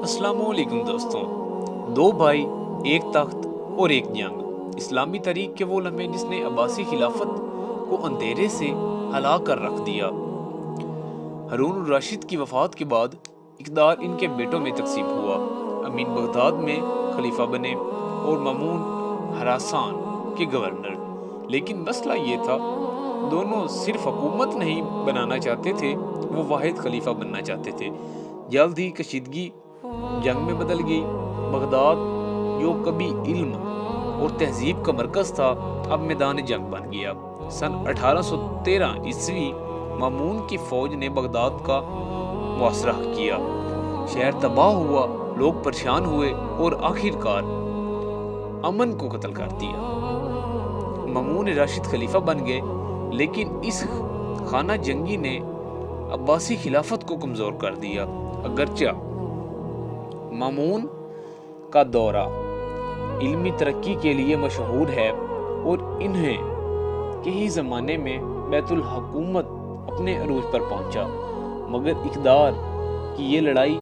अस्सलाम वालेकुम दोस्तों। दो भाई, एक तख्त और एक जंग। इस्लामी तारीख के वो लम्हे जिसने अब्बासी खिलाफत को अंधेरे से हला कर रख दिया। हारून राशिद की वफात के बाद इक़्तिदार इनके बेटों में तकसीम हुआ। अमीन बगदाद में खलीफा बने और मामून हरासान के गवर्नर। लेकिन मसला ये था, दोनों सिर्फ हुकूमत नहीं बनाना चाहते थे, वो वाहिद खलीफा बनना चाहते थे। जल्द ही कशीदगी जंग में बदल गई। बगदाद जो कभी इल्म और तहजीब का मरकज़ था, अब मैदान जंग बन गया। सन 1813 ईस्वी मामून की फौज ने बगदाद का मुहासरा किया। शहर तबाह हुआ, लोग परेशान हुए और आखिरकार अमन को कत्ल कर दिया। मामून राशिद खलीफा बन गए, लेकिन इस खाना जंगी ने अब्बासी खिलाफत को कमज़ोर कर दिया। अगरचे मामून का दौरा इल्मी तरक्की के लिए मशहूर है और इन्हें के ही ज़माने में बैतुल हुकूमत अपने अरूज पर पहुंचा, मगर इक़्तिदार की ये लड़ाई